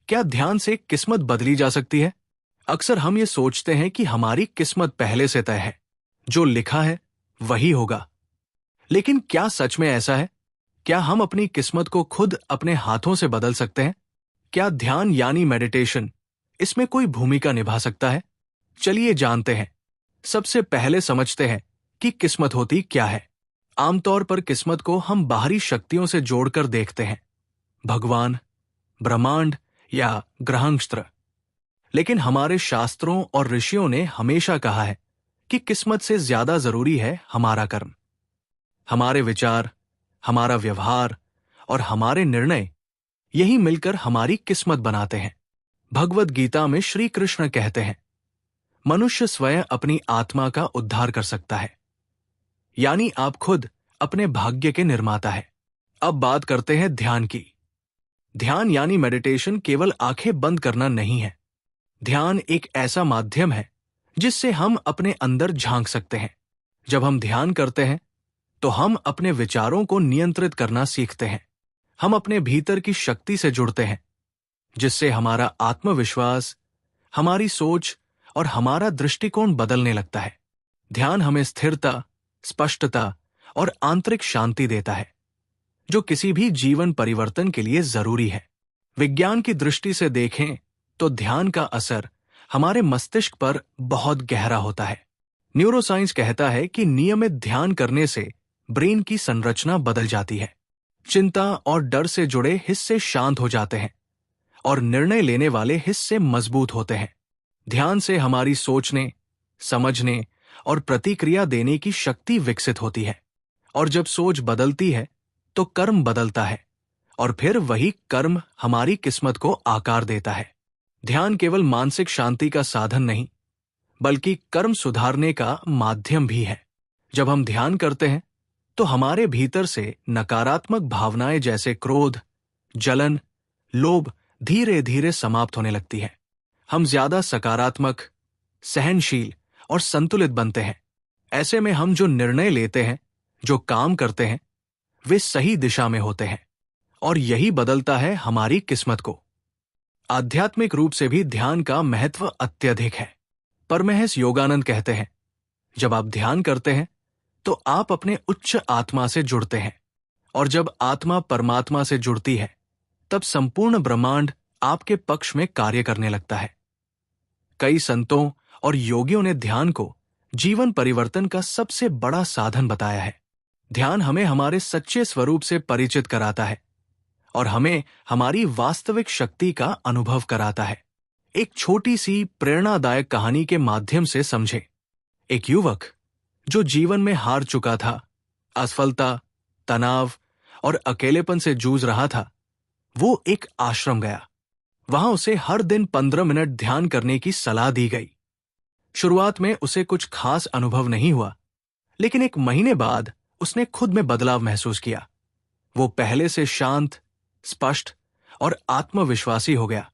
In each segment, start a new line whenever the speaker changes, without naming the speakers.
क्या ध्यान से किस्मत बदली जा सकती है? अक्सर हम ये सोचते हैं कि हमारी किस्मत पहले से तय है, जो लिखा है वही होगा। लेकिन क्या सच में ऐसा है? क्या हम अपनी किस्मत को खुद अपने हाथों से बदल सकते हैं? क्या ध्यान यानी मेडिटेशन इसमें कोई भूमिका निभा सकता है? चलिए जानते हैं। सबसे पहले समझते हैं कि किस्मत होती क्या है। आमतौर पर किस्मत को हम बाहरी शक्तियों से जोड़कर देखते हैं, भगवान, ब्रह्मांड या ग्रहनक्षत्र। लेकिन हमारे शास्त्रों और ऋषियों ने हमेशा कहा है कि किस्मत से ज्यादा जरूरी है हमारा कर्म। हमारे विचार, हमारा व्यवहार और हमारे निर्णय, यही मिलकर हमारी किस्मत बनाते हैं। भगवद गीता में श्री कृष्ण कहते हैं, मनुष्य स्वयं अपनी आत्मा का उद्धार कर सकता है। यानी आप खुद अपने भाग्य के निर्माता है। अब बात करते हैं ध्यान की। ध्यान यानी मेडिटेशन केवल आंखें बंद करना नहीं है। ध्यान एक ऐसा माध्यम है जिससे हम अपने अंदर झांक सकते हैं। जब हम ध्यान करते हैं तो हम अपने विचारों को नियंत्रित करना सीखते हैं। हम अपने भीतर की शक्ति से जुड़ते हैं, जिससे हमारा आत्मविश्वास, हमारी सोच और हमारा दृष्टिकोण बदलने लगता है। ध्यान हमें स्थिरता, स्पष्टता और आंतरिक शांति देता है, जो किसी भी जीवन परिवर्तन के लिए जरूरी है। विज्ञान की दृष्टि से देखें तो ध्यान का असर हमारे मस्तिष्क पर बहुत गहरा होता है। न्यूरोसाइंस कहता है कि नियमित ध्यान करने से ब्रेन की संरचना बदल जाती है। चिंता और डर से जुड़े हिस्से शांत हो जाते हैं और निर्णय लेने वाले हिस्से मजबूत होते हैं। ध्यान से हमारी सोचने, समझने और प्रतिक्रिया देने की शक्ति विकसित होती है। और जब सोच बदलती है तो कर्म बदलता है, और फिर वही कर्म हमारी किस्मत को आकार देता है। ध्यान केवल मानसिक शांति का साधन नहीं, बल्कि कर्म सुधारने का माध्यम भी है। जब हम ध्यान करते हैं तो हमारे भीतर से नकारात्मक भावनाएं जैसे क्रोध, जलन, लोभ धीरे धीरे समाप्त होने लगती है। हम ज्यादा सकारात्मक, सहनशील और संतुलित बनते हैं। ऐसे में हम जो निर्णय लेते हैं, जो काम करते हैं, वे सही दिशा में होते हैं, और यही बदलता है हमारी किस्मत को। आध्यात्मिक रूप से भी ध्यान का महत्व अत्यधिक है। परमहंस योगानंद कहते हैं, जब आप ध्यान करते हैं तो आप अपने उच्च आत्मा से जुड़ते हैं, और जब आत्मा परमात्मा से जुड़ती है तब संपूर्ण ब्रह्मांड आपके पक्ष में कार्य करने लगता है। कई संतों और योगियों ने ध्यान को जीवन परिवर्तन का सबसे बड़ा साधन बताया है। ध्यान हमें हमारे सच्चे स्वरूप से परिचित कराता है और हमें हमारी वास्तविक शक्ति का अनुभव कराता है। एक छोटी सी प्रेरणादायक कहानी के माध्यम से समझें। एक युवक जो जीवन में हार चुका था, असफलता, तनाव और अकेलेपन से जूझ रहा था, वो एक आश्रम गया। वहां उसे हर दिन 15 मिनट ध्यान करने की सलाह दी गई। शुरुआत में उसे कुछ खास अनुभव नहीं हुआ, लेकिन एक महीने बाद उसने खुद में बदलाव महसूस किया। वो पहले से शांत, स्पष्ट और आत्मविश्वासी हो गया।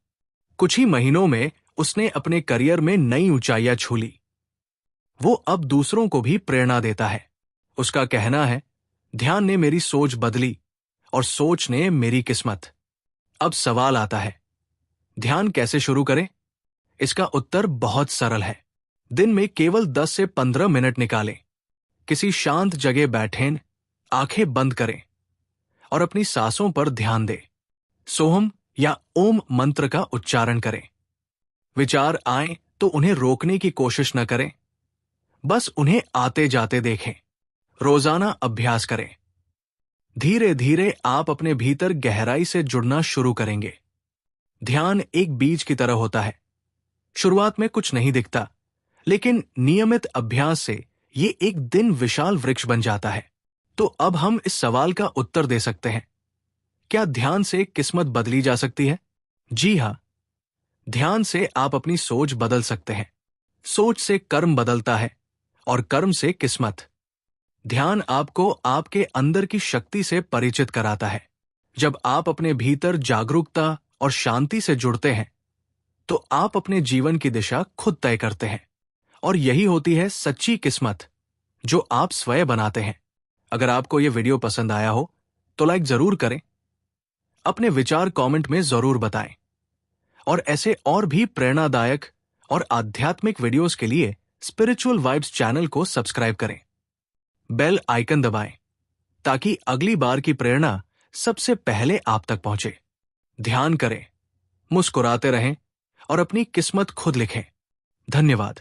कुछ ही महीनों में उसने अपने करियर में नई ऊंचाइयां छू ली। वो अब दूसरों को भी प्रेरणा देता है। उसका कहना है, ध्यान ने मेरी सोच बदली और सोच ने मेरी किस्मत। अब सवाल आता है, ध्यान कैसे शुरू करें? इसका उत्तर बहुत सरल है। दिन में केवल 10 से 15 मिनट निकालें। किसी शांत जगह बैठें, आंखें बंद करें और अपनी सांसों पर ध्यान दें। सोहम या ओम मंत्र का उच्चारण करें। विचार आए तो उन्हें रोकने की कोशिश न करें, बस उन्हें आते जाते देखें। रोजाना अभ्यास करें। धीरे धीरे आप अपने भीतर गहराई से जुड़ना शुरू करेंगे। ध्यान एक बीज की तरह होता है। शुरुआत में कुछ नहीं दिखता, लेकिन नियमित अभ्यास से ये एक दिन विशाल वृक्ष बन जाता है। तो अब हम इस सवाल का उत्तर दे सकते हैं, क्या ध्यान से किस्मत बदली जा सकती है? जी हां, ध्यान से आप अपनी सोच बदल सकते हैं। सोच से कर्म बदलता है और कर्म से किस्मत। ध्यान आपको आपके अंदर की शक्ति से परिचित कराता है। जब आप अपने भीतर जागरूकता और शांति से जुड़ते हैं तो आप अपने जीवन की दिशा खुद तय करते हैं, और यही होती है सच्ची किस्मत जो आप स्वयं बनाते हैं। अगर आपको यह वीडियो पसंद आया हो तो लाइक जरूर करें। अपने विचार कमेंट में जरूर बताएं। और ऐसे और भी प्रेरणादायक और आध्यात्मिक वीडियोस के लिए स्पिरिचुअल वाइब्स चैनल को सब्सक्राइब करें। बेल आइकन दबाएं ताकि अगली बार की प्रेरणा सबसे पहले आप तक पहुंचे। ध्यान करें, मुस्कुराते रहें और अपनी किस्मत खुद लिखें। धन्यवाद।